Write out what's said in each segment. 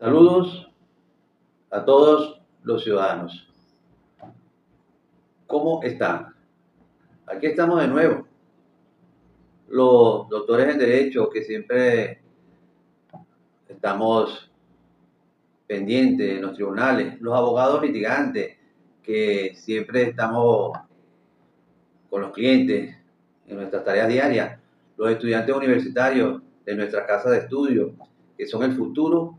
Saludos a todos los ciudadanos. ¿Cómo están? Aquí estamos de nuevo. Los doctores en Derecho que siempre estamos pendientes en los tribunales, los abogados litigantes que siempre estamos con los clientes en nuestras tareas diarias, los estudiantes universitarios de nuestras casas de estudio, que son el futuro,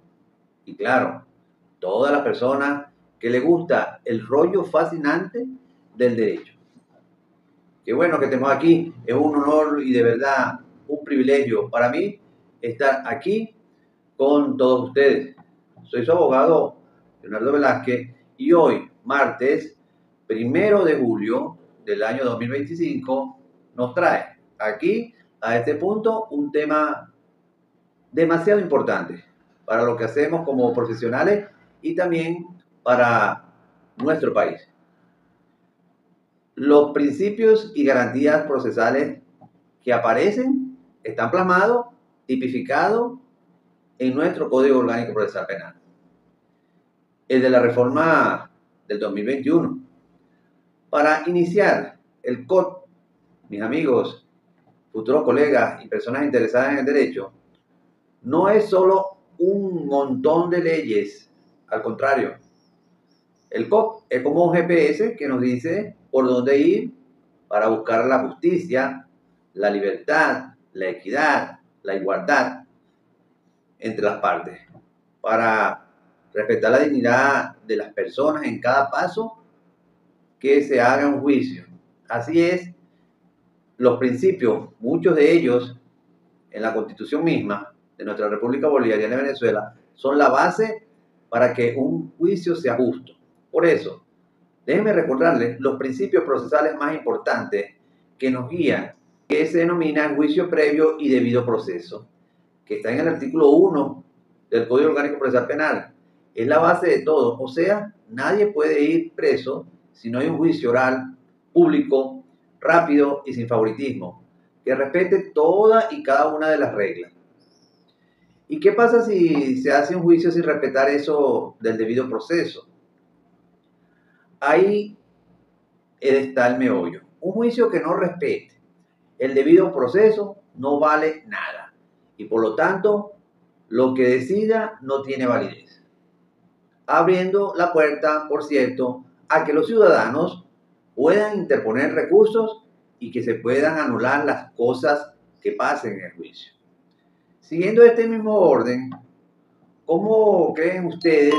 y claro, todas las personas que les gusta el rollo fascinante del derecho. Qué bueno que estemos aquí, es un honor y de verdad un privilegio para mí estar aquí con todos ustedes. Soy su abogado Leonardo Velázquez y hoy, martes 1 de julio del año 2025, nos trae aquí a este punto un tema demasiado importante para lo que hacemos como profesionales y también para nuestro país. Los principios y garantías procesales que aparecen están plasmados, tipificados en nuestro Código Orgánico Procesal Penal. El de la reforma del 2021. Para iniciar el COD, mis amigos, futuros colegas y personas interesadas en el derecho, no es solo un montón de leyes, al contrario. El COD es como un GPS que nos dice por dónde ir para buscar la justicia, la libertad, la equidad, la igualdad entre las partes, para respetar la dignidad de las personas en cada paso que se haga un juicio. Así es, los principios, muchos de ellos en la Constitución misma de nuestra República Bolivariana de Venezuela, son la base para que un juicio sea justo. Por eso, déjenme recordarles los principios procesales más importantes que nos guían, que se denominan juicio previo y debido proceso, que está en el artículo 1 del Código Orgánico Procesal Penal. Es la base de todo, o sea, nadie puede ir preso si no hay un juicio oral, público, rápido y sin favoritismo, que respete todas y cada una de las reglas. ¿Y qué pasa si se hace un juicio sin respetar eso del debido proceso? Ahí está el meollo. Un juicio que no respete el debido proceso no vale nada y por lo tanto lo que decida no tiene validez. Abriendo la puerta, por cierto, a que los ciudadanos puedan interponer recursos y que se puedan anular las cosas que pasen en el juicio. Siguiendo este mismo orden, ¿cómo creen ustedes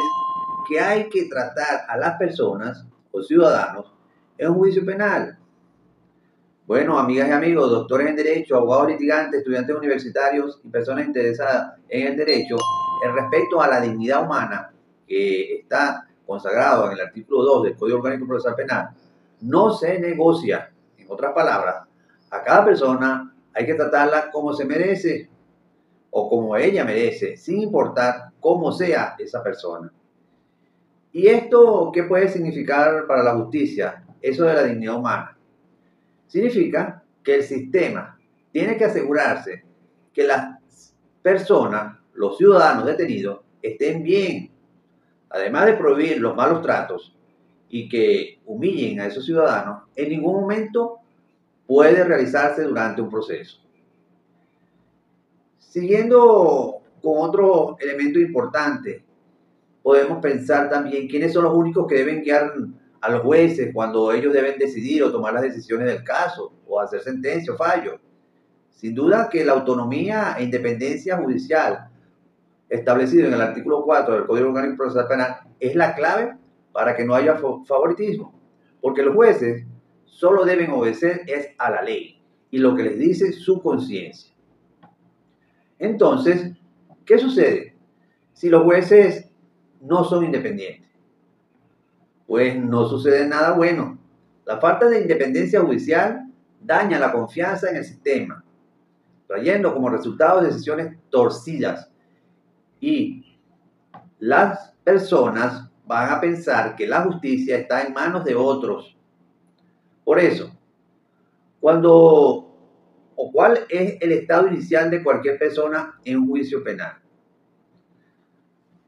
que hay que tratar a las personas o ciudadanos en un juicio penal? Bueno, amigas y amigos, doctores en Derecho, abogados litigantes, estudiantes universitarios y personas interesadas en el derecho, el respeto a la dignidad humana que está consagrado en el artículo 2 del Código Orgánico Procesal Penal, no se negocia. En otras palabras, a cada persona hay que tratarla como se merece o como ella merece, sin importar cómo sea esa persona. ¿Y esto qué puede significar para la justicia? Eso de la dignidad humana. Significa que el sistema tiene que asegurarse que las personas, los ciudadanos detenidos, estén bien, además de prohibir los malos tratos y que humillen a esos ciudadanos, en ningún momento puede realizarse durante un proceso. Siguiendo con otro elemento importante, podemos pensar también quiénes son los únicos que deben guiar a los jueces cuando ellos deben decidir o tomar las decisiones del caso o hacer sentencia o fallo. Sin duda que la autonomía e independencia judicial establecido en el artículo 4 del Código Orgánico Procesal Penal es la clave para que no haya favoritismo, porque los jueces solo deben obedecer es a la ley y lo que les dice su conciencia. Entonces, ¿qué sucede si los jueces no son independientes? Pues no sucede nada bueno. La falta de independencia judicial daña la confianza en el sistema, trayendo como resultado decisiones torcidas y las personas van a pensar que la justicia está en manos de otros. Por eso, ¿cuál es el estado inicial de cualquier persona en un juicio penal?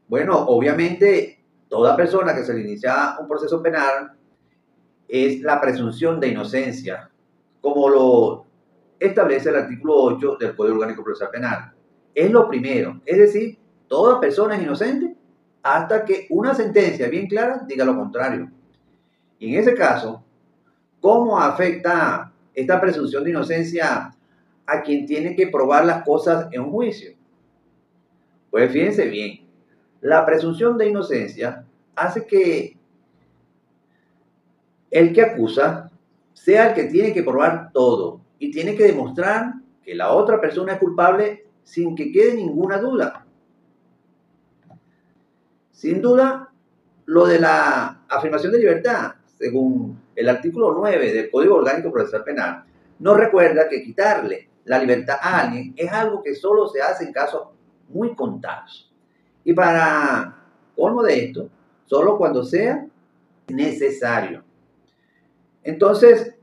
Bueno, obviamente, toda persona que se le inicia un proceso penal es la presunción de inocencia, como lo establece el artículo 8 del Código Orgánico Procesal Penal. Es lo primero, es decir, toda persona es inocente hasta que una sentencia bien clara diga lo contrario. Y en ese caso, ¿cómo afecta esta presunción de inocencia a quien tiene que probar las cosas en un juicio? Pues fíjense bien, la presunción de inocencia hace que el que acusa sea el que tiene que probar todo y tiene que demostrar que la otra persona es culpable sin que quede ninguna duda. Sin duda, lo de la afirmación de libertad, según el artículo 9 del Código Orgánico Procesal Penal, nos recuerda que quitarle la libertad a alguien es algo que solo se hace en casos muy contados. Y para colmo de esto, solo cuando sea necesario. Entonces,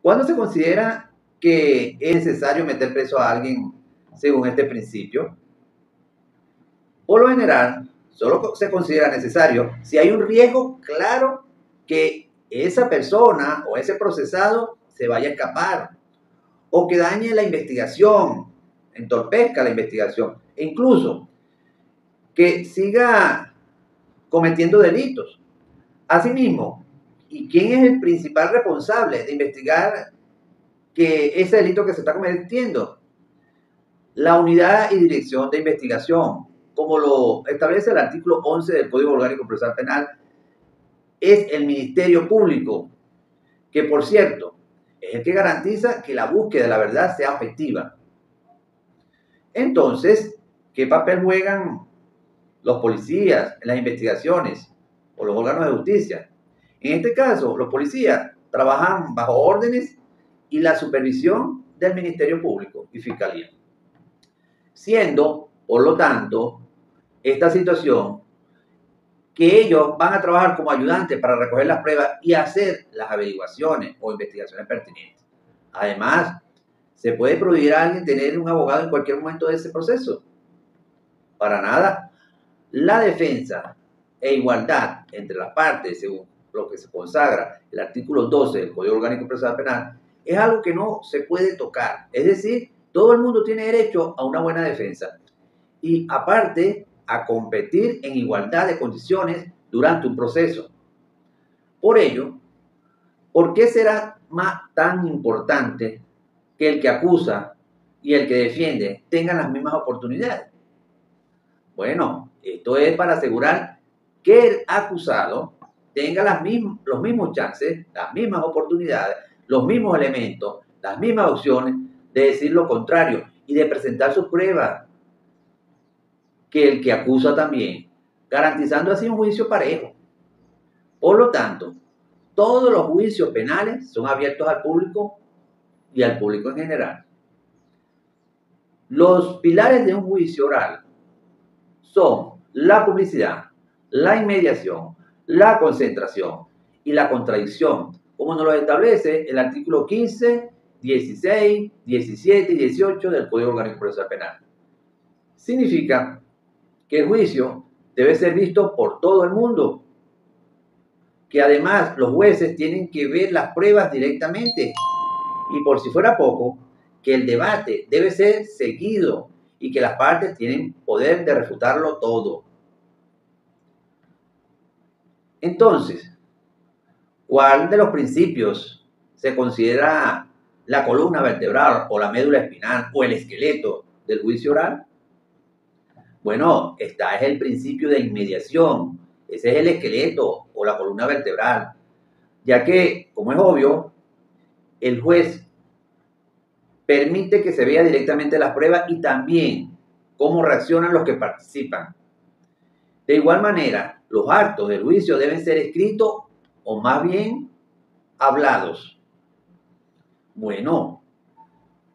¿cuándo se considera que es necesario meter preso a alguien según este principio? Por lo general, solo se considera necesario si hay un riesgo claro que esa persona o ese procesado se vaya a escapar o que dañe la investigación, entorpezca la investigación e incluso que siga cometiendo delitos. Asimismo, ¿y quién es el principal responsable de investigar que ese delito que se está cometiendo? La unidad y dirección de investigación, como lo establece el artículo 11 del Código Orgánico Procesal Penal, es el Ministerio Público, que por cierto, es el que garantiza que la búsqueda de la verdad sea objetiva. Entonces, ¿qué papel juegan los policías en las investigaciones o los órganos de justicia? En este caso, los policías trabajan bajo órdenes y la supervisión del Ministerio Público y Fiscalía, siendo, por lo tanto, esta situación que ellos van a trabajar como ayudantes para recoger las pruebas y hacer las averiguaciones o investigaciones pertinentes. Además, ¿se puede prohibir a alguien tener un abogado en cualquier momento de ese proceso? Para nada. La defensa e igualdad entre las partes, según lo que se consagra el artículo 12 del Código Orgánico Procesal Penal, es algo que no se puede tocar. Es decir, todo el mundo tiene derecho a una buena defensa. Y aparte, a competir en igualdad de condiciones durante un proceso. Por ello, ¿por qué será tan importante que el que acusa y el que defiende tengan las mismas oportunidades? Bueno, esto es para asegurar que el acusado tenga los mismos chances, las mismas oportunidades, los mismos elementos, las mismas opciones de decir lo contrario y de presentar sus pruebas que el que acusa también, garantizando así un juicio parejo. Por lo tanto, todos los juicios penales son abiertos al público y al público en general. Los pilares de un juicio oral son la publicidad, la inmediación, la concentración y la contradicción, como nos lo establece el artículo 15, 16, 17 y 18 del Código Orgánico Procesal Penal. Significa que el juicio debe ser visto por todo el mundo, que además los jueces tienen que ver las pruebas directamente y por si fuera poco, que el debate debe ser seguido y que las partes tienen poder de refutarlo todo. Entonces, ¿cuál de los principios se considera la columna vertebral o la médula espinal o el esqueleto del juicio oral? Bueno, este es el principio de inmediación. Ese es el esqueleto o la columna vertebral, ya que, como es obvio, el juez permite que se vea directamente las pruebas y también cómo reaccionan los que participan. De igual manera, los actos del juicio deben ser escritos o más bien hablados. Bueno,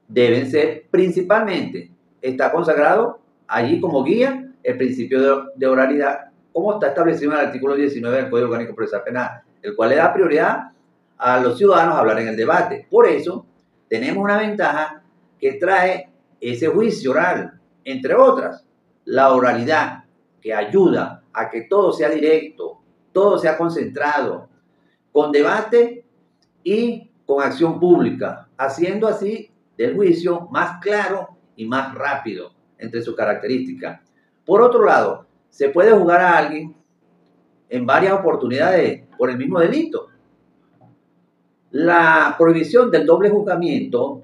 deben ser principalmente, está consagrado allí como guía el principio de oralidad, como está establecido en el artículo 19 del Código Orgánico Procesal Penal, el cual le da prioridad a los ciudadanos a hablar en el debate. Por eso, tenemos una ventaja que trae ese juicio oral, entre otras, la oralidad, que ayuda a que todo sea directo, todo sea concentrado, con debate y con acción pública, haciendo así del juicio más claro y más rápido entre sus características. Por otro lado, se puede juzgar a alguien en varias oportunidades por el mismo delito. La prohibición del doble juzgamiento,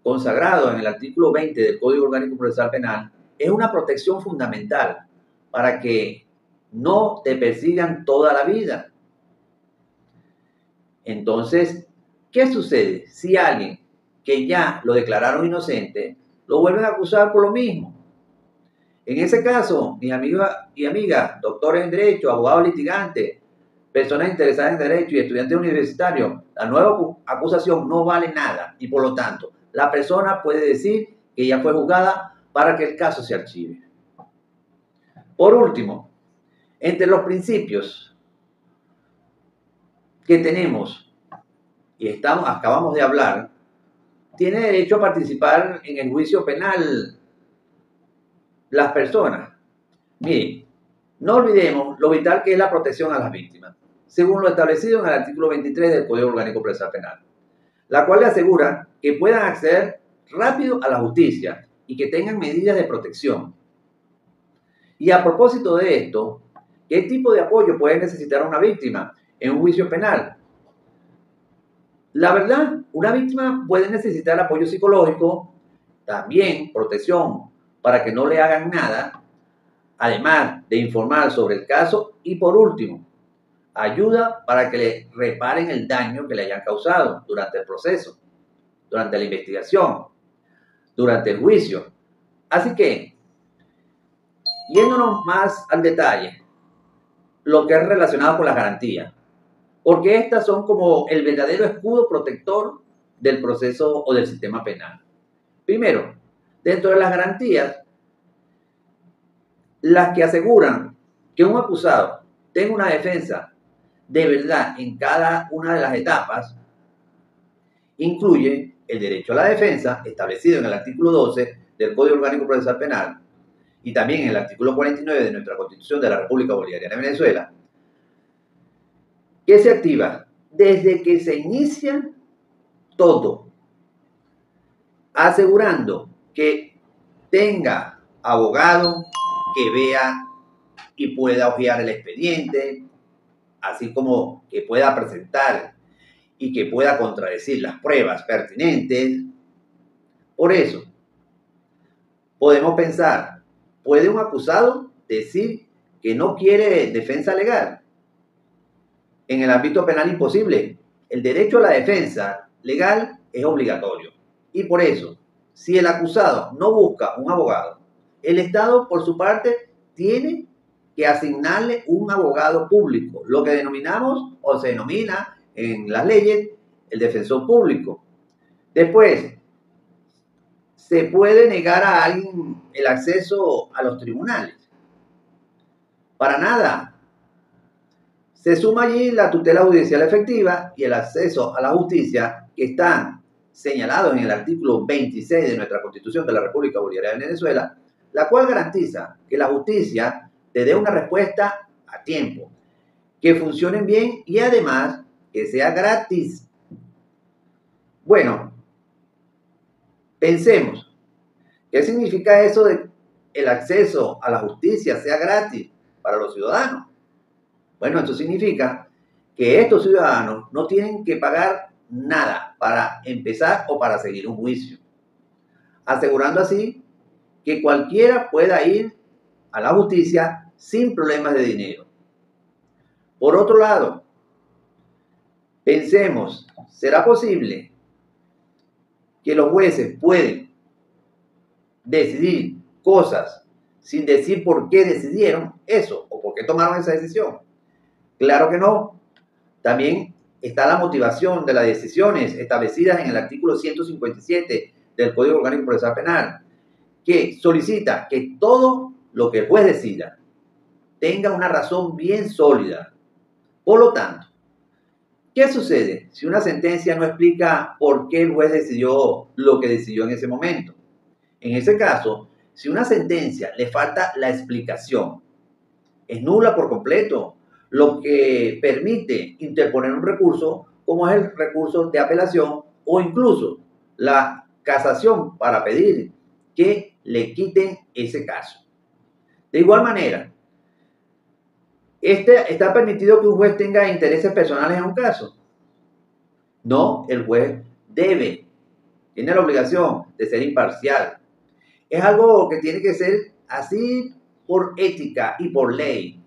consagrado en el artículo 20 del Código Orgánico Procesal Penal, es una protección fundamental para que no te persigan toda la vida. Entonces, ¿qué sucede si alguien que ya lo declararon inocente lo vuelven a acusar por lo mismo? En ese caso, mis amigos y amigas, doctores en Derecho, abogados litigantes, personas interesadas en Derecho y estudiantes universitarios, la nueva acusación no vale nada y por lo tanto, la persona puede decir que ya fue juzgada para que el caso se archive. Por último, entre los principios que tenemos y acabamos de hablar, tiene derecho a participar en el juicio penal las personas. Miren, no olvidemos lo vital que es la protección a las víctimas, según lo establecido en el artículo 23 del Código Orgánico Procesal Penal, la cual le asegura que puedan acceder rápido a la justicia y que tengan medidas de protección. Y a propósito de esto, ¿qué tipo de apoyo puede necesitar una víctima en un juicio penal? La verdad, una víctima puede necesitar apoyo psicológico, también protección para que no le hagan nada, además de informar sobre el caso y por último, ayuda para que le reparen el daño que le hayan causado durante el proceso, durante la investigación, durante el juicio. Así que, yéndonos más al detalle, lo que es relacionado con las garantías, porque estas son como el verdadero escudo protector del proceso o del sistema penal. Primero, dentro de las garantías, las que aseguran que un acusado tenga una defensa de verdad en cada una de las etapas, incluye el derecho a la defensa establecido en el artículo 12 del Código Orgánico Procesal Penal y también en el artículo 49 de nuestra Constitución de la República Bolivariana de Venezuela, que se activa desde que se inicia todo, asegurando que tenga abogado que vea y pueda hojear el expediente, así como que pueda presentar y que pueda contradecir las pruebas pertinentes. Por eso, podemos pensar, ¿puede un acusado decir que no quiere defensa legal? En el ámbito penal, imposible. El derecho a la defensa legal es obligatorio. Y por eso, si el acusado no busca un abogado, el Estado, por su parte, tiene que asignarle un abogado público, lo que denominamos o se denomina en las leyes el defensor público. Después, se puede negar a alguien el acceso a los tribunales. Para nada. Se suma allí la tutela judicial efectiva y el acceso a la justicia que están señalados en el artículo 26 de nuestra Constitución de la República Bolivariana de Venezuela, la cual garantiza que la justicia te dé una respuesta a tiempo, que funcionen bien y además que sea gratis. Bueno, pensemos, ¿qué significa eso de que el acceso a la justicia sea gratis para los ciudadanos? Bueno, esto significa que estos ciudadanos no tienen que pagar nada para empezar o para seguir un juicio, asegurando así que cualquiera pueda ir a la justicia sin problemas de dinero. Por otro lado, pensemos, ¿será posible que los jueces pueden decidir cosas sin decir por qué decidieron eso o por qué tomaron esa decisión? Claro que no. También está la motivación de las decisiones establecidas en el artículo 157 del Código Orgánico Procesal Penal, que solicita que todo lo que el juez decida tenga una razón bien sólida. Por lo tanto, ¿qué sucede si una sentencia no explica por qué el juez decidió lo que decidió en ese momento? En ese caso, si una sentencia le falta la explicación es nula por completo, lo que permite interponer un recurso como es el recurso de apelación o incluso la casación para pedir que le quiten ese caso. De igual manera, ¿está permitido que un juez tenga intereses personales en un caso? No, el juez tiene la obligación de ser imparcial. Es algo que tiene que ser así por ética y por ley.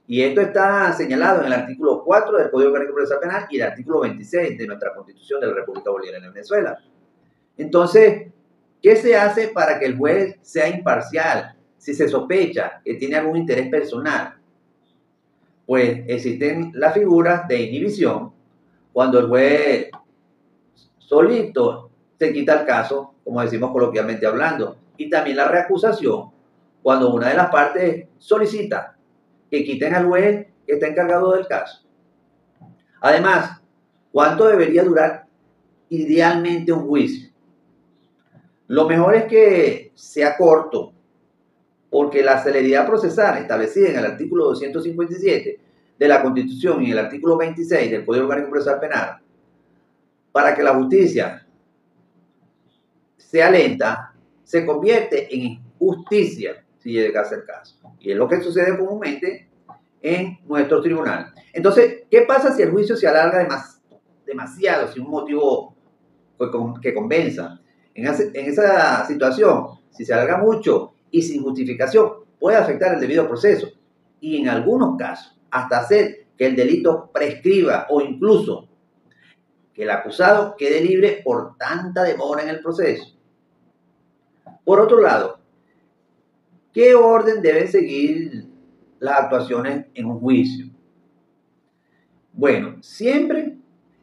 Y esto está señalado en el artículo 4 del Código Orgánico Procesal Penal y el artículo 26 de nuestra Constitución de la República Bolivariana de Venezuela. Entonces, ¿qué se hace para que el juez sea imparcial si se sospecha que tiene algún interés personal? Pues existen las figuras de inhibición cuando el juez solito se quita el caso, como decimos coloquialmente hablando, y también la reacusación cuando una de las partes solicita que quiten al juez que está encargado del caso. Además, ¿cuánto debería durar idealmente un juicio? Lo mejor es que sea corto, porque la celeridad procesal establecida en el artículo 257 de la Constitución y en el artículo 26 del Código Orgánico Procesal Penal, para que la justicia sea lenta, se convierte en injusticia si llega a ser caso. Y es lo que sucede comúnmente en nuestro tribunal. Entonces, ¿qué pasa si el juicio se alarga demasiado, sin un motivo que convenza? En esa situación, si se alarga mucho y sin justificación, puede afectar el debido proceso y en algunos casos hasta hacer que el delito prescriba o incluso que el acusado quede libre por tanta demora en el proceso. Por otro lado, ¿qué orden deben seguir las actuaciones en un juicio? Bueno, siempre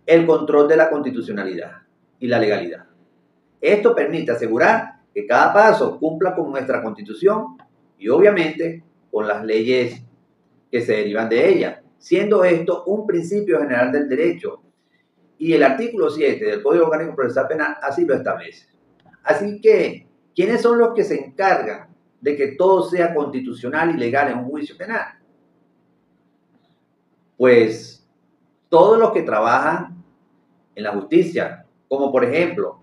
el control de la constitucionalidad y la legalidad. Esto permite asegurar que cada paso cumpla con nuestra Constitución y obviamente con las leyes que se derivan de ella, siendo esto un principio general del derecho. Y el artículo 7 del Código Orgánico Procesal Penal así lo establece. Así que, ¿quiénes son los que se encargan de que todo sea constitucional y legal en un juicio penal? Pues todos los que trabajan en la justicia, como por ejemplo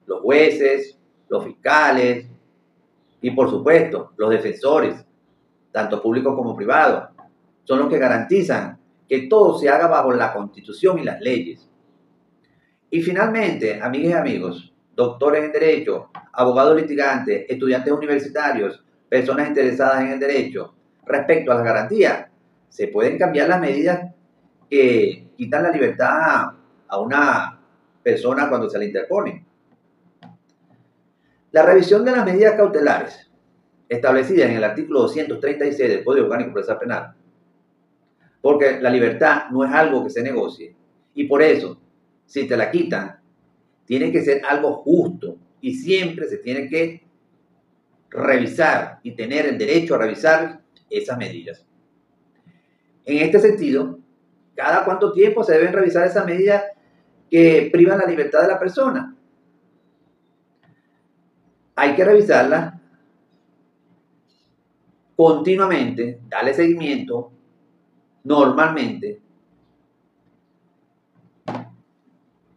los jueces, los fiscales y por supuesto los defensores, tanto públicos como privados, son los que garantizan que todo se haga bajo la Constitución y las leyes. Y finalmente, amigas y amigos, doctores en Derecho, abogados litigantes, estudiantes universitarios, personas interesadas en el derecho, respecto a las garantías, se pueden cambiar las medidas que quitan la libertad a una persona cuando se le interpone. La revisión de las medidas cautelares establecidas en el artículo 236 del Código Orgánico Procesal Penal, porque la libertad no es algo que se negocie y por eso, si te la quitan, tiene que ser algo justo y siempre se tiene que revisar y tener el derecho a revisar esas medidas. En este sentido, ¿cada cuánto tiempo se deben revisar esas medidas que privan la libertad de la persona? Hay que revisarlas continuamente, darle seguimiento normalmente,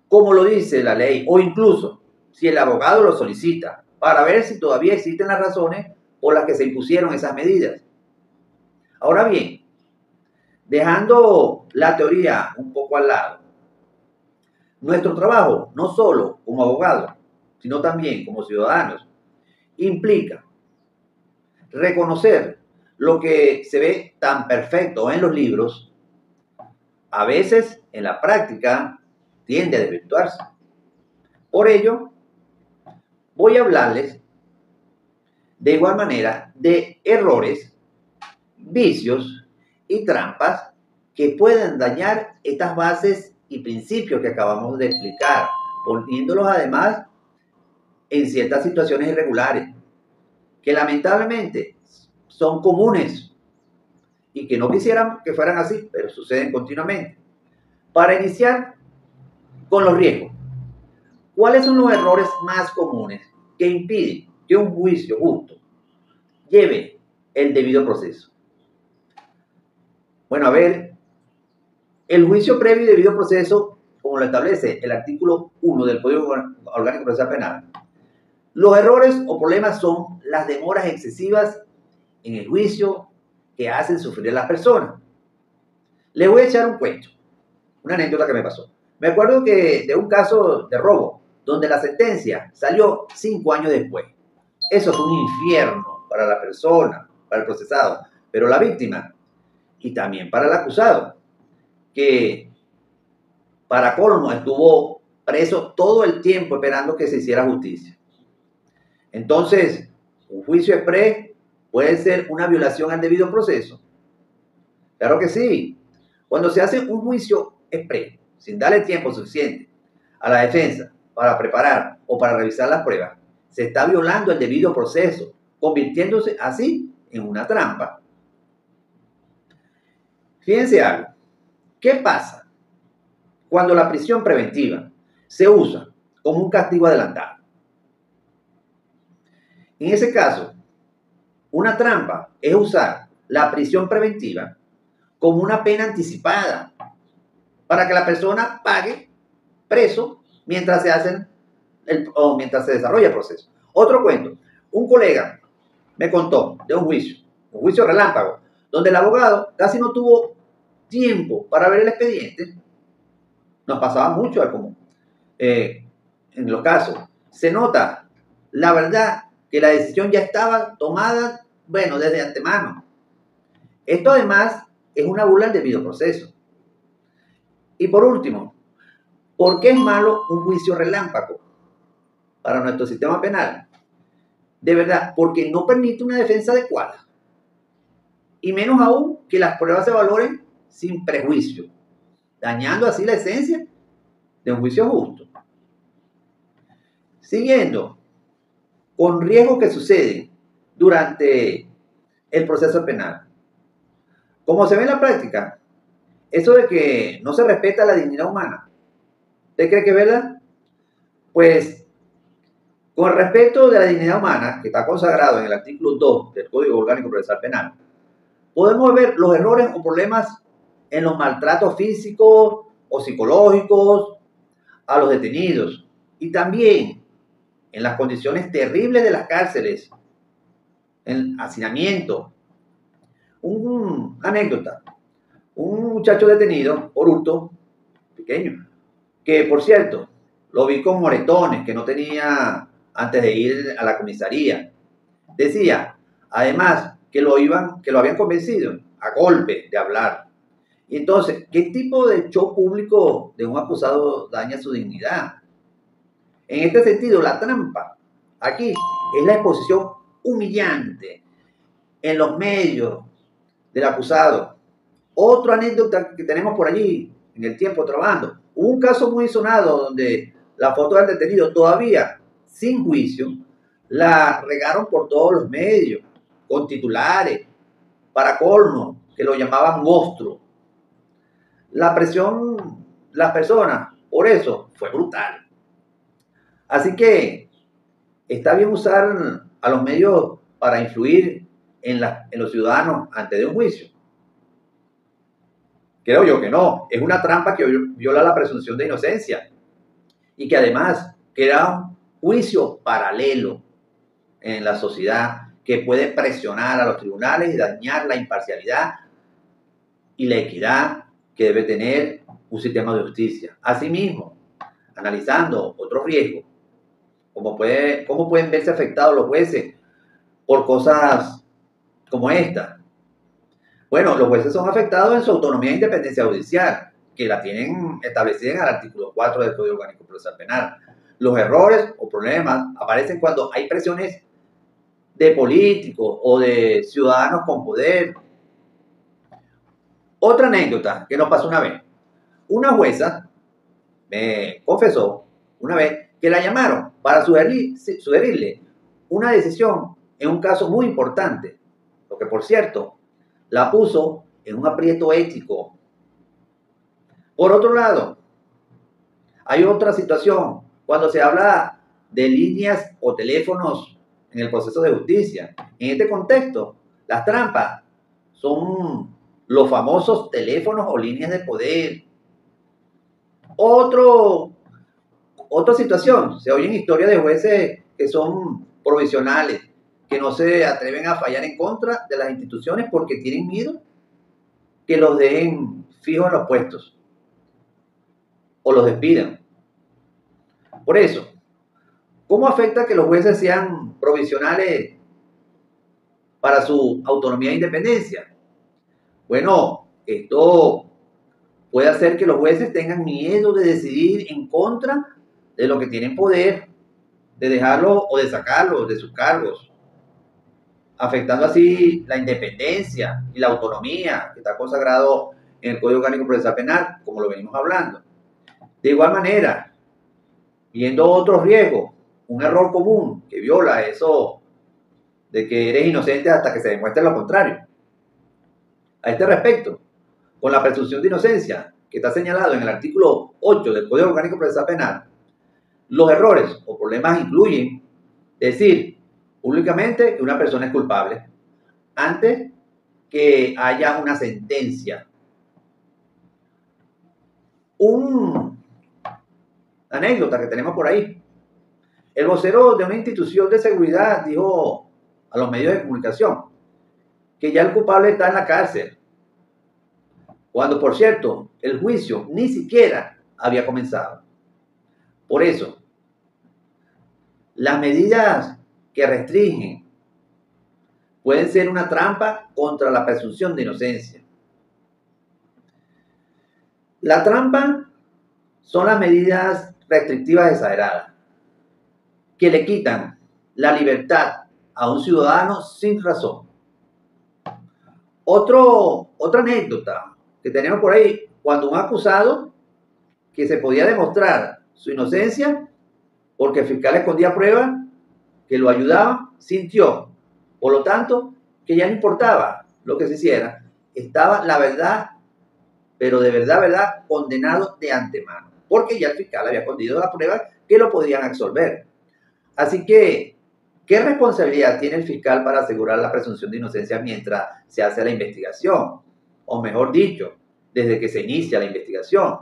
como lo dice la ley, o incluso si el abogado lo solicita, para ver si todavía existen las razones por las que se impusieron esas medidas. Ahora bien, dejando la teoría un poco al lado, nuestro trabajo, no solo como abogados, sino también como ciudadanos, implica reconocer lo que se ve tan perfecto en los libros, a veces en la práctica tiende a desvirtuarse. Por ello, voy a hablarles de igual manera de errores, vicios y trampas que pueden dañar estas bases y principios que acabamos de explicar, poniéndolos además en ciertas situaciones irregulares, que lamentablemente son comunes y que no quisieran que fueran así, pero suceden continuamente. Para iniciar con los riesgos, ¿cuáles son los errores más comunes que impiden que un juicio justo lleve el debido proceso? Bueno, a ver, el juicio previo y debido proceso, como lo establece el artículo 1 del Código Orgánico Procesal Penal, los errores o problemas son las demoras excesivas en el juicio que hacen sufrir a las personas. Les voy a echar un cuento, una anécdota que me pasó. Me acuerdo que de un caso de robo, donde la sentencia salió 5 años después. Eso fue un infierno para la persona, para el procesado, pero la víctima y también para el acusado, que para colmo estuvo preso todo el tiempo esperando que se hiciera justicia. Entonces, un juicio exprés puede ser una violación al debido proceso. Claro que sí. Cuando se hace un juicio exprés, sin darle tiempo suficiente a la defensa para preparar o para revisar las pruebas, se está violando el debido proceso, convirtiéndose así en una trampa. Fíjense algo. ¿Qué pasa cuando la prisión preventiva se usa como un castigo adelantado? En ese caso, una trampa es usar la prisión preventiva como una pena anticipada para que la persona pague preso mientras mientras se desarrolla el proceso. Otro cuento. Un colega me contó de un juicio relámpago, donde el abogado casi no tuvo tiempo para ver el expediente. Nos pasaba mucho al común. En los casos, se nota la verdad que la decisión ya estaba tomada, bueno, desde antemano. Esto además es una burla al debido proceso. Y por último, ¿por qué es malo un juicio relámpago para nuestro sistema penal? De verdad, porque no permite una defensa adecuada. Y menos aún que las pruebas se valoren sin prejuicio, dañando así la esencia de un juicio justo. Siguiendo, con riesgos que suceden durante el proceso penal. Como se ve en la práctica, eso de que no se respeta la dignidad humana, ¿usted cree que es verdad? Pues, con respecto de la dignidad humana, que está consagrado en el artículo 2 del Código Orgánico Procesal Penal, podemos ver los errores o problemas en los maltratos físicos o psicológicos a los detenidos y también en las condiciones terribles de las cárceles, en hacinamiento. Una anécdota, un muchacho detenido por hurto, pequeño, que por cierto, lo vi con moretones que no tenía antes de ir a la comisaría. Decía, además, que lo habían convencido a golpe de hablar. Y entonces, ¿qué tipo de show público de un acusado daña su dignidad? En este sentido, la trampa aquí es la exposición humillante en los medios del acusado. Otra anécdota que tenemos por allí, en el tiempo trabajando, hubo un caso muy sonado donde la foto del detenido todavía sin juicio la regaron por todos los medios, con titulares, para colmo, que lo llamaban monstruo. La presión, las personas, por eso, fue brutal. Así que está bien usar a los medios para influir en los ciudadanos antes de un juicio. Creo yo que no. Es una trampa que viola la presunción de inocencia y que además crea un juicio paralelo en la sociedad que puede presionar a los tribunales y dañar la imparcialidad y la equidad que debe tener un sistema de justicia. Asimismo, analizando otros riesgos, cómo pueden verse afectados los jueces por cosas como esta. Bueno, los jueces son afectados en su autonomía e independencia judicial, que la tienen establecida en el artículo 4 del Código Orgánico Procesal Penal. Los errores o problemas aparecen cuando hay presiones de políticos o de ciudadanos con poder. Otra anécdota que nos pasó una vez. Una jueza me confesó una vez que la llamaron para sugerirle una decisión en un caso muy importante, lo que por cierto la puso en un aprieto ético. Por otro lado, hay otra situación cuando se habla de líneas o teléfonos en el proceso de justicia. En este contexto, las trampas son los famosos teléfonos o líneas de poder. Otra situación, se oyen historias de jueces que son provisionales, que no se atreven a fallar en contra de las instituciones porque tienen miedo que los dejen fijos en los puestos o los despidan. Por eso, ¿cómo afecta que los jueces sean provisionales para su autonomía e independencia? Bueno, esto puede hacer que los jueces tengan miedo de decidir en contra de lo que tienen poder, de dejarlo o de sacarlo de sus cargos, afectando así la independencia y la autonomía que está consagrado en el Código Orgánico Procesal Penal, como lo venimos hablando. De igual manera, viendo otros riesgos, un error común que viola eso de que eres inocente hasta que se demuestre lo contrario. A este respecto, con la presunción de inocencia que está señalado en el artículo 8 del Código Orgánico Procesal Penal, los errores o problemas incluyen decir públicamente que una persona es culpable antes que haya una sentencia. Una anécdota que tenemos por ahí. El vocero de una institución de seguridad dijo a los medios de comunicación que ya el culpable está en la cárcel, cuando, por cierto, el juicio ni siquiera había comenzado. Por eso, las medidas que restringen pueden ser una trampa contra la presunción de inocencia. La trampa son las medidas restrictivas exageradas que le quitan la libertad a un ciudadano sin razón. Otra anécdota que tenemos por ahí, cuando un acusado que se podía demostrar su inocencia porque el fiscal escondía pruebas que lo ayudaban, sintió, por lo tanto, que ya no importaba lo que se hiciera, estaba la verdad, pero de verdad, condenado de antemano, porque ya el fiscal había escondido las pruebas que lo podían absolver. Así que, ¿qué responsabilidad tiene el fiscal para asegurar la presunción de inocencia mientras se hace la investigación? O mejor dicho, desde que se inicia la investigación.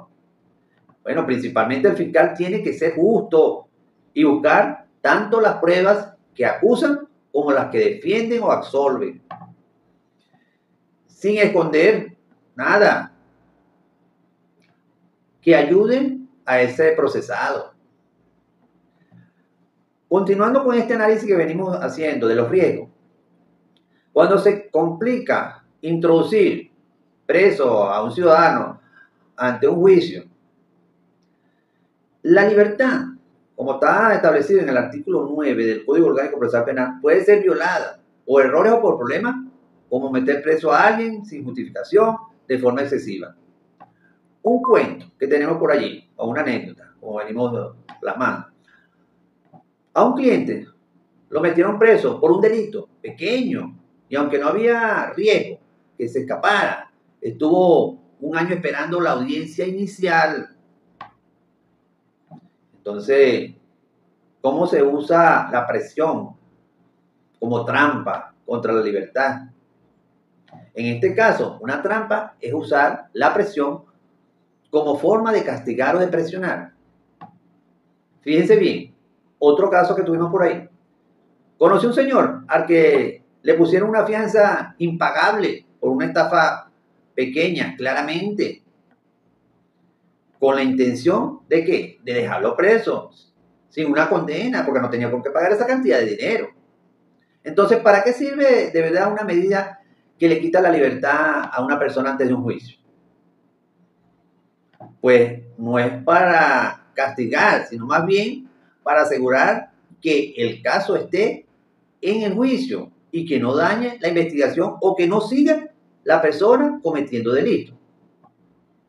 Bueno, principalmente el fiscal tiene que ser justo y buscar tanto las pruebas que acusan como las que defienden o absolven, sin esconder nada que ayuden a ese procesado. Continuando con este análisis que venimos haciendo de los riesgos, cuando se complica introducir preso a un ciudadano ante un juicio, la libertad, como está establecido en el artículo 9 del Código Orgánico Procesal Penal, puede ser violada por errores o por problemas, como meter preso a alguien sin justificación de forma excesiva. Un cuento que tenemos por allí, o una anécdota, como venimos plasmando. A un cliente lo metieron preso por un delito pequeño, y aunque no había riesgo que se escapara, estuvo un año esperando la audiencia inicial. Entonces, ¿cómo se usa la presión como trampa contra la libertad? En este caso, una trampa es usar la presión como forma de castigar o de presionar. Fíjense bien, otro caso que tuvimos por ahí. Conocí un señor al que le pusieron una fianza impagable por una estafa pequeña, claramente, con la intención de ¿qué? De dejarlo preso, sin una condena, porque no tenía por qué pagar esa cantidad de dinero. Entonces, ¿para qué sirve de verdad una medida que le quita la libertad a una persona antes de un juicio? Pues no es para castigar, sino más bien para asegurar que el caso esté en el juicio y que no dañe la investigación o que no siga la persona cometiendo delitos.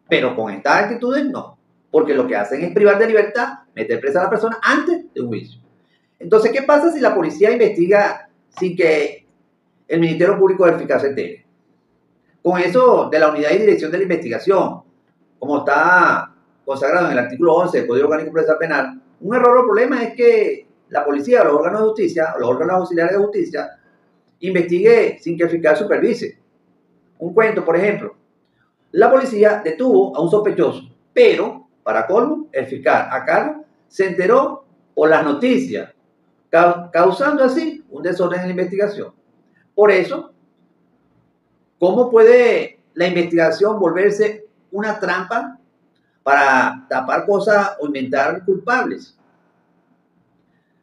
Pero con estas actitudes no, porque lo que hacen es privar de libertad, meter presa a la persona antes de un juicio. Entonces, ¿qué pasa si la policía investiga sin que el Ministerio Público del Fiscal se entere? Con eso de la unidad y dirección de la investigación, como está consagrado en el artículo 11 del Código Orgánico Procesal Penal, un error o problema es que la policía o los órganos de justicia, o los órganos auxiliares de justicia, investigue sin que el fiscal supervise. Un cuento, por ejemplo. La policía detuvo a un sospechoso, pero, para colmo, el fiscal a cargo se enteró por las noticias, causando así un desorden en la investigación. Por eso, ¿cómo puede la investigación volverse una trampa para tapar cosas o inventar culpables?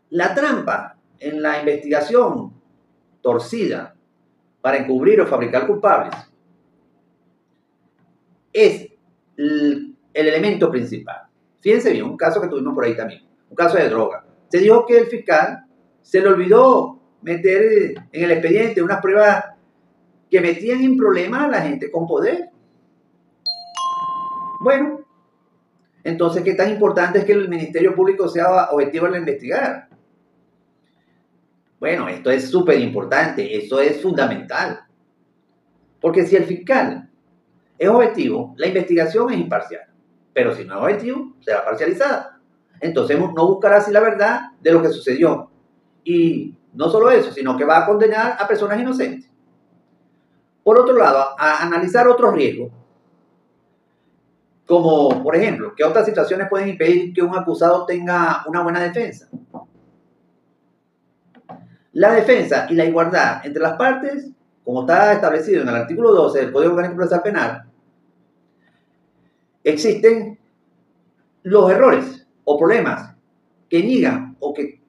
La trampa en la investigación torcida para encubrir o fabricar culpables es el elemento principal. Fíjense bien, un caso que tuvimos por ahí también, un caso de droga. Se dijo que el fiscal se le olvidó meter en el expediente unas pruebas que metían en problemas a la gente con poder. Bueno, entonces, ¿qué tan importante es que el Ministerio Público sea objetivo al investigar? Bueno, esto es súper importante, eso es fundamental. Porque si el fiscal es objetivo, la investigación es imparcial. Pero si no es objetivo, será parcializada. Entonces no buscará así la verdad de lo que sucedió. Y no solo eso, sino que va a condenar a personas inocentes. Por otro lado, a analizar otros riesgos, como por ejemplo, ¿qué otras situaciones pueden impedir que un acusado tenga una buena defensa? La defensa y la igualdad entre las partes, como está establecido en el artículo 12 del Código Orgánico Procesal Penal, existen los errores o problemas que niegan o que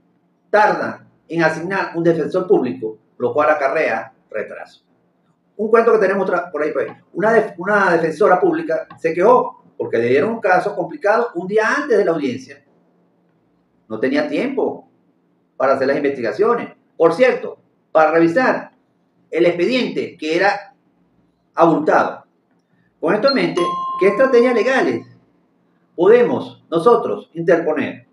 tardan en asignar un defensor público, lo cual acarrea retraso. Un cuento que tenemos por ahí. Una defensora pública se quejó porque le dieron un caso complicado un día antes de la audiencia. No tenía tiempo para hacer las investigaciones. Por cierto, para revisar el expediente que era abultado. Con esto en mente, ¿qué estrategias legales podemos nosotros interponer?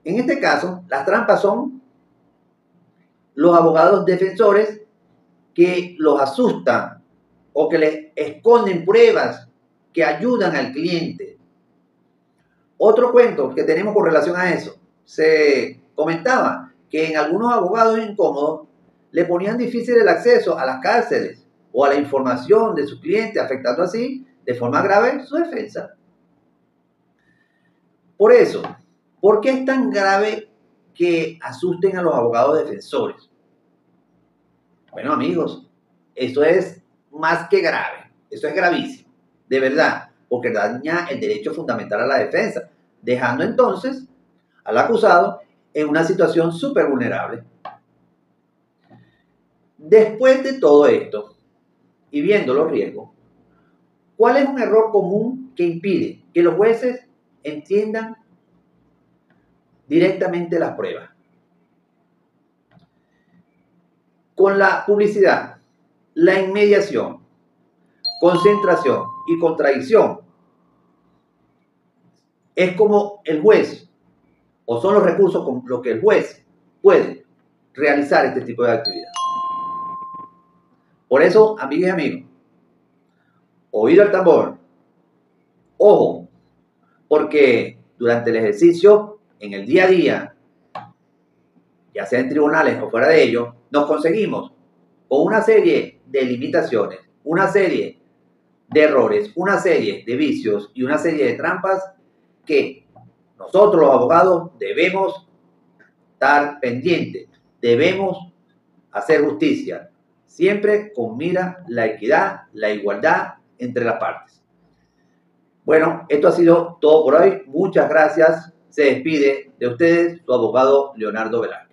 En este caso, las trampas son los abogados defensores que los asustan o que les esconden pruebas que ayudan al cliente. Otro cuento que tenemos con relación a eso, se comentaba que en algunos abogados incómodos le ponían difícil el acceso a las cárceles o a la información de sus clientes, afectando así de forma grave su defensa. Por eso, ¿por qué es tan grave que asusten a los abogados defensores? Bueno, amigos, eso es más que grave, eso es gravísimo, de verdad, porque daña el derecho fundamental a la defensa, dejando entonces al acusado en una situación súper vulnerable. Después de todo esto, y viendo los riesgos, ¿cuál es un error común que impide que los jueces entiendan directamente las pruebas? Con la publicidad, la inmediación, concentración y contradicción, es como el juez, o son los recursos con los que el juez puede realizar este tipo de actividad. Por eso, amigas y amigos, oído al tambor, ojo, porque durante el ejercicio, en el día a día, ya sea en tribunales o fuera de ellos, nos conseguimos con una serie de limitaciones, una serie de errores, una serie de vicios y una serie de trampas que nosotros los abogados debemos estar pendientes, debemos hacer justicia, siempre con mira la equidad, la igualdad entre las partes. Bueno, esto ha sido todo por hoy. Muchas gracias. Se despide de ustedes su abogado Leonardo Velasco.